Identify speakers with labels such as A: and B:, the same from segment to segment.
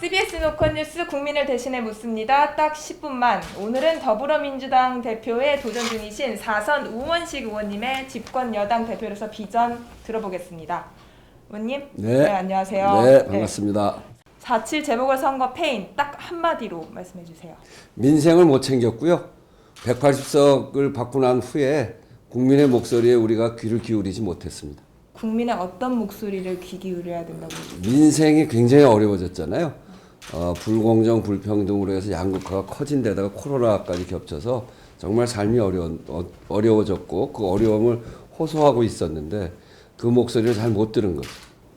A: CBS 노컷뉴스 국민을 대신해 묻습니다. 딱 10분만. 오늘은 더불어민주당 대표에 도전 중이신 4선 우원식 의원님의 집권 여당 대표로서 비전 들어보겠습니다. 의원님,
B: 네,
A: 안녕하세요.
B: 네, 반갑습니다.
A: 4.7 재보궐선거 패인 딱 한마디로 말씀해 주세요.
B: 민생을 못 챙겼고요. 180석을 받고 난 후에 국민의 목소리에 우리가 귀를 기울이지 못했습니다.
A: 국민의 어떤 목소리를 귀 기울여야 된다고 보세요?
B: 민생이 굉장히 어려워졌잖아요. 불공정, 불평등으로 해서 양극화가 커진 데다가 코로나까지 겹쳐서 정말 삶이 어려워졌고 그 어려움을 호소하고 있었는데 그 목소리를 잘 못 들은 거죠.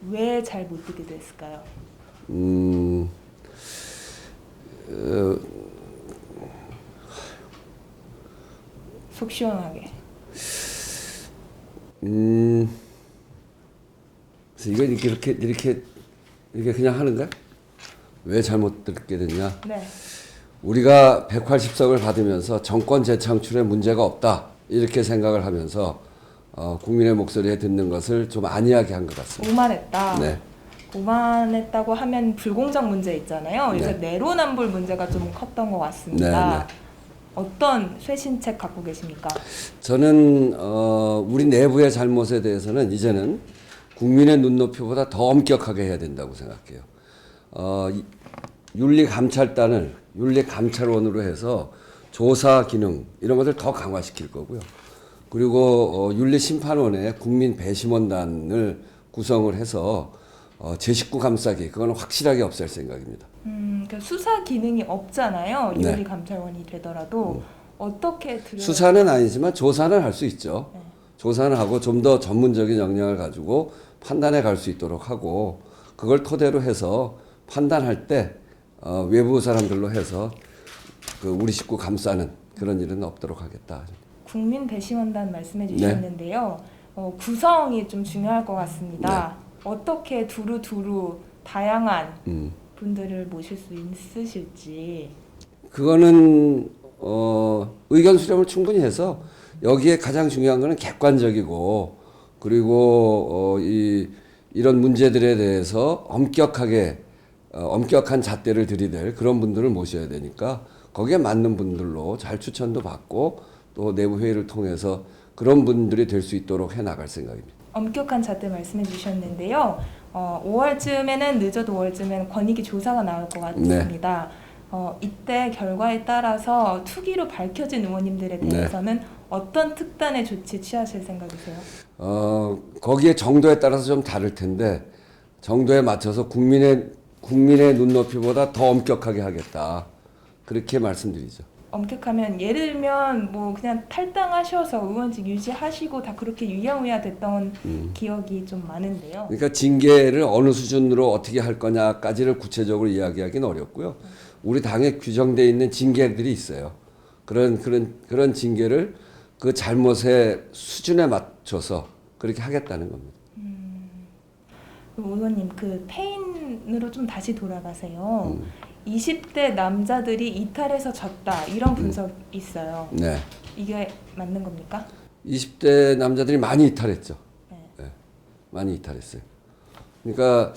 A: 왜 잘 못 듣게 됐을까요? 속 시원하게.
B: 그래서 이걸 이렇게 그냥 하는 거야? 왜 잘못 듣게 됐냐?
A: 네.
B: 우리가 180석을 받으면서 정권 재창출에 문제가 없다 이렇게 생각을 하면서 국민의 목소리에 듣는 것을 좀 안이하게 한 것 같습니다.
A: 오만했다.
B: 네.
A: 오만했다고 하면 불공정 문제 있잖아요. 요새
B: 네.
A: 내로남불 문제가 좀 컸던 것 같습니다.
B: 네.
A: 어떤 쇄신책 갖고 계십니까?
B: 저는 우리 내부의 잘못에 대해서는 이제는 국민의 눈높이보다 더 엄격하게 해야 된다고 생각해요. 윤리감찰단을 윤리감찰원으로 해서 조사 기능 이런 것을 더 강화시킬 거고요. 그리고 윤리심판원에 국민배심원단을 구성을 해서 제19 감싸기 그거는 확실하게 없앨 생각입니다.
A: 그러니까 수사 기능이 없잖아요.
B: 네.
A: 윤리감찰원이 되더라도 어떻게 들여?
B: 수사는 아니지만 조사는 할 수 있죠.
A: 네.
B: 조사는 하고 좀 더 전문적인 역량을 가지고 판단해 갈 수 있도록 하고 그걸 토대로 해서 판단할 때 외부 사람들로 해서 그 우리 식구 감싸는 그런 일은 없도록 하겠다.
A: 국민배심원단 말씀해 주셨는데요. 구성이 좀 중요할 것 같습니다. 어떻게 두루두루 다양한 분들을 모실 수 있으실지.
B: 그거는 의견 수렴을 충분히 해서 여기에 가장 중요한 거는 객관적이고 그리고 이런 문제들에 대해서 엄격한 잣대를 들이댈 그런 분들을 모셔야 되니까 거기에 맞는 분들로 잘 추천도 받고 또 내부 회의를 통해서 그런 분들이 될 수 있도록 해 나갈 생각입니다.
A: 엄격한 잣대 말씀해 주셨는데요. 5월쯤에는 늦어도 5월쯤에는 권익위 조사가 나올 것 같습니다. 이때 결과에 따라서 투기로 밝혀진 의원님들에 대해서는 어떤 특단의 조치 취하실 생각이세요?
B: 거기에 정도에 따라서 좀 다를 텐데 정도에 맞춰서 국민의 눈높이보다 더 엄격하게 하겠다. 그렇게 말씀드리죠.
A: 엄격하면 예를 들면 뭐 그냥 탈당하셔서 의원직 유지하시고 다 그렇게 유야무야 됐던 기억이 좀 많은데요.
B: 그러니까 징계를 어느 수준으로 어떻게 할 거냐까지를 구체적으로 이야기하기는 어렵고요. 우리 당에 규정되어 있는 징계들이 있어요. 그런 징계를 그 잘못의 수준에 맞춰서 그렇게 하겠다는 겁니다.
A: 의원님 그 패인으로 좀 다시 돌아가세요. 20대 남자들이 이탈해서 졌다 이런 분석 있어요.
B: 네.
A: 이게 맞는 겁니까?
B: 20대 남자들이 많이 이탈했죠.
A: 네.
B: 네. 많이 이탈했어요. 그러니까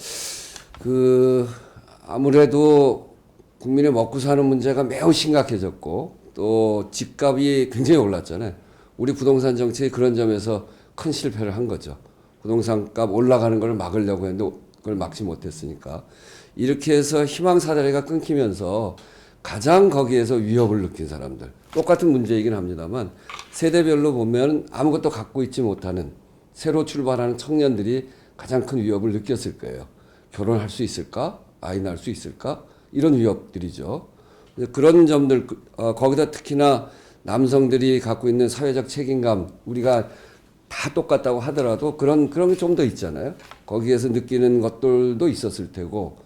B: 아무래도 국민의 먹고 사는 문제가 매우 심각해졌고 또 집값이 굉장히 올랐잖아요. 우리 부동산 정책이 그런 점에서 큰 실패를 한 거죠. 부동산 값 올라가는 걸 막으려고 했는데 그걸 막지 못했으니까. 이렇게 해서 희망사다리가 끊기면서 가장 거기에서 위협을 느낀 사람들. 똑같은 문제이긴 합니다만 세대별로 보면 아무것도 갖고 있지 못하는 새로 출발하는 청년들이 가장 큰 위협을 느꼈을 거예요. 결혼할 수 있을까? 아이 낳을 수 있을까? 이런 위협들이죠. 그런 점들, 거기다 특히나 남성들이 갖고 있는 사회적 책임감, 우리가 다 똑같다고 하더라도 그런 게 좀 더 있잖아요. 거기에서 느끼는 것들도 있었을 테고,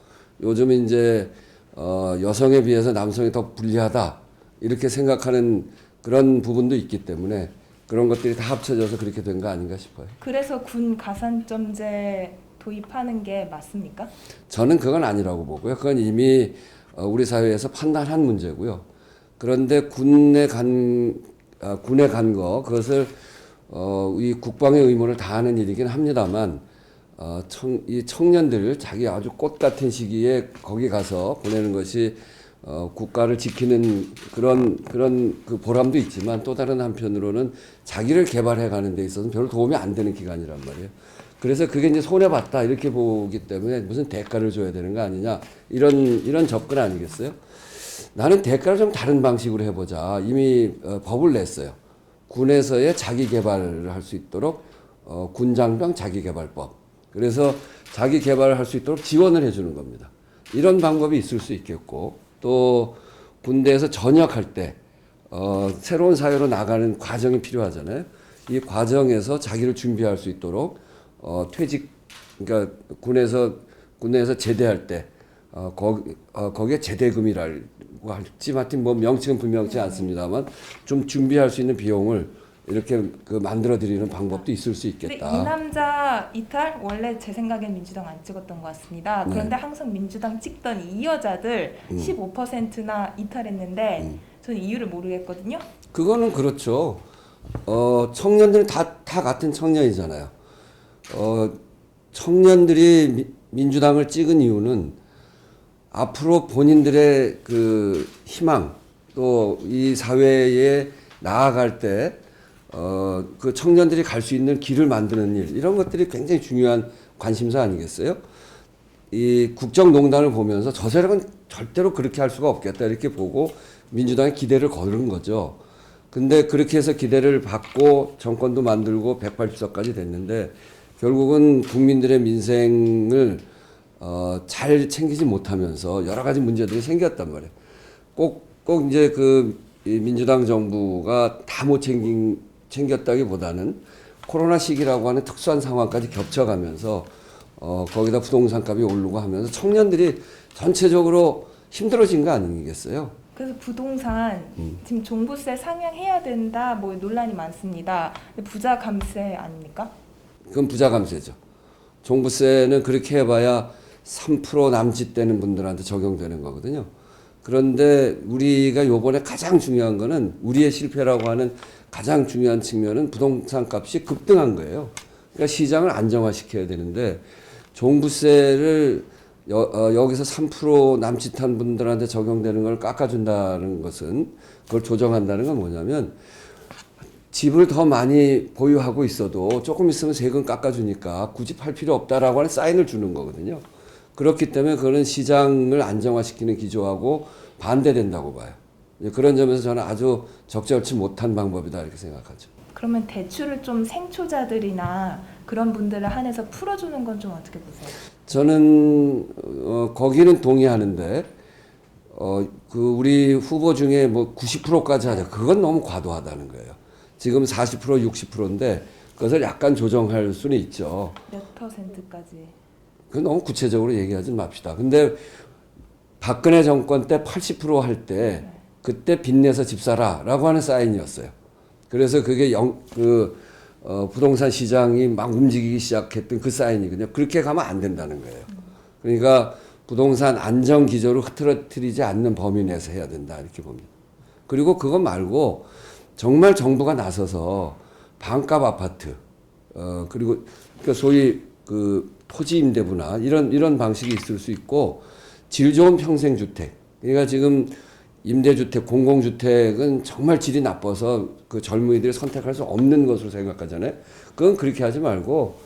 B: 요즘 이제, 여성에 비해서 남성이 더 불리하다, 이렇게 생각하는 그런 부분도 있기 때문에 그런 것들이 다 합쳐져서 그렇게 된 거 아닌가 싶어요.
A: 그래서 군 가산점제 도입하는 게 맞습니까?
B: 저는 그건 아니라고 보고요. 그건 이미 우리 사회에서 판단한 문제고요. 그런데 군에 간 거, 그것을 이 국방의 의무를 다하는 일이긴 합니다만 이 청년들 자기 아주 꽃 같은 시기에 거기 가서 보내는 것이 국가를 지키는 그런 그 보람도 있지만 또 다른 한편으로는 자기를 개발해 가는 데 있어서는 별로 도움이 안 되는 기간이란 말이에요. 그래서 그게 이제 손해봤다 이렇게 보기 때문에 무슨 대가를 줘야 되는 거 아니냐 이런 접근 아니겠어요? 나는 대가를 좀 다른 방식으로 해보자. 이미 법을 냈어요. 군에서의 자기 개발을 할 수 있도록 군장병 자기개발법. 그래서 자기 개발을 할 수 있도록 지원을 해주는 겁니다. 이런 방법이 있을 수 있겠고 또 군대에서 전역할 때 새로운 사회로 나가는 과정이 필요하잖아요. 이 과정에서 자기를 준비할 수 있도록 퇴직 그러니까 군에서 제대할 때 거기에 제대금이라고 할지 하여튼 뭐 명칭은 분명치 않습니다만 좀 준비할 수 있는 비용을 이렇게 만들어 드리는 방법도 있을 수 있겠다.
A: 근데 이 남자 이탈 원래 제 생각엔 민주당 안 찍었던 것 같습니다. 그런데 항상 민주당 찍던 이 여자들 15%나 이탈했는데 저는 이유를 모르겠거든요.
B: 그거는 그렇죠. 청년들은 다 같은 청년이잖아요. 청년들이 민주당을 찍은 이유는 앞으로 본인들의 그 희망 또 이 사회에 나아갈 때 그 청년들이 갈 수 있는 길을 만드는 일 이런 것들이 굉장히 중요한 관심사 아니겠어요? 이 국정농단을 보면서 저 세력은 절대로 그렇게 할 수가 없겠다 이렇게 보고 민주당에 기대를 거는 거죠. 근데 그렇게 해서 기대를 받고 정권도 만들고 180석까지 됐는데 결국은 국민들의 민생을 잘 챙기지 못하면서 여러 가지 문제들이 생겼단 말이에요. 꼭 이제 이 민주당 정부가 다 못 챙겼다기보다는 코로나 시기라고 하는 특수한 상황까지 겹쳐가면서 거기다 부동산 값이 오르고 하면서 청년들이 전체적으로 힘들어진 거 아니겠어요?
A: 그래서 부동산 지금 종부세 상향해야 된다 뭐 논란이 많습니다. 근데 부자 감세 아닙니까?
B: 그건 부자 감세죠. 종부세는 그렇게 해봐야 3% 남짓되는 분들한테 적용되는 거거든요. 그런데 우리가 요번에 가장 중요한 거는 우리의 실패라고 하는 가장 중요한 측면은 부동산 값이 급등한 거예요. 그러니까 시장을 안정화시켜야 되는데 종부세를 여기서 3% 남짓한 분들한테 적용되는 걸 깎아준다는 것은 그걸 조정한다는 건 뭐냐면 집을 더 많이 보유하고 있어도 조금 있으면 세금 깎아주니까 굳이 팔 필요 없다라고 하는 사인을 주는 거거든요. 그렇기 때문에 그거는 시장을 안정화시키는 기조하고 반대된다고 봐요. 그런 점에서 저는 아주 적절치 못한 방법이다 이렇게 생각하죠.
A: 그러면 대출을 좀 생초자들이나 그런 분들을 한해서 풀어주는 건 좀 어떻게 보세요?
B: 저는 거기는 동의하는데 우리 후보 중에 뭐 90%까지 하자 그건 너무 과도하다는 거예요. 지금 40% 60%인데 그것을 약간 조정할 수는 있죠.
A: 몇 %까지?
B: 그건 너무 구체적으로 얘기하지 맙시다. 근데 박근혜 정권 때 80% 할 때 그때 빚내서 집 사라라고 하는 사인이었어요. 그래서 그게 부동산 시장이 막 움직이기 시작했던 그 사인이거든요. 그렇게 가면 안 된다는 거예요. 그러니까 부동산 안정 기조를 흐트러뜨리지 않는 범위 내에서 해야 된다 이렇게 봅니다. 그리고 그거 말고 정말 정부가 나서서 반값 아파트 그리고 소위 토지 임대부나 이런 방식이 있을 수 있고 질 좋은 평생주택. 그러니까 지금 임대주택, 공공주택은 정말 질이 나빠서 그 젊은이들이 선택할 수 없는 것으로 생각하잖아요. 그건 그렇게 하지 말고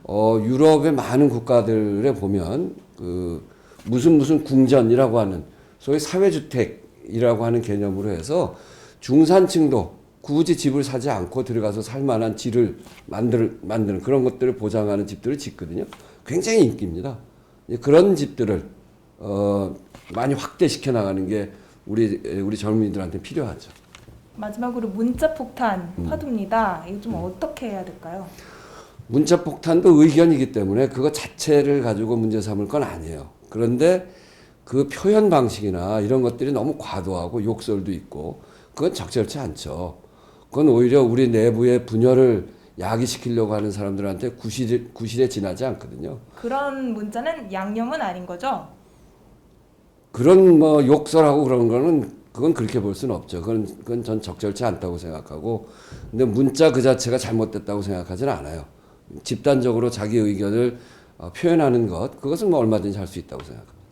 B: 유럽의 많은 국가들에 보면 무슨 궁전이라고 하는 소위 사회주택이라고 하는 개념으로 해서 중산층도 굳이 집을 사지 않고 들어가서 살 만한 질을 만드는 그런 것들을 보장하는 집들을 짓거든요. 굉장히 인기입니다. 그런 집들을 많이 확대시켜 나가는 게 우리 젊은이들한테 필요하죠.
A: 마지막으로 문자 폭탄 화두입니다. 이거 좀 어떻게 해야 될까요?
B: 문자 폭탄도 의견이기 때문에 그거 자체를 가지고 문제 삼을 건 아니에요. 그런데 그 표현 방식이나 이런 것들이 너무 과도하고 욕설도 있고 그건 적절치 않죠. 그건 오히려 우리 내부의 분열을 야기시키려고 하는 사람들한테 구실에 지나지 않거든요.
A: 그런 문자는 양념은 아닌 거죠?
B: 그런 뭐 욕설하고 그런 거는 그건 그렇게 볼 수는 없죠. 그건 전 적절치 않다고 생각하고 근데 문자 그 자체가 잘못됐다고 생각하지는 않아요. 집단적으로 자기 의견을 표현하는 것, 그것은 뭐 얼마든지 할 수 있다고 생각합니다.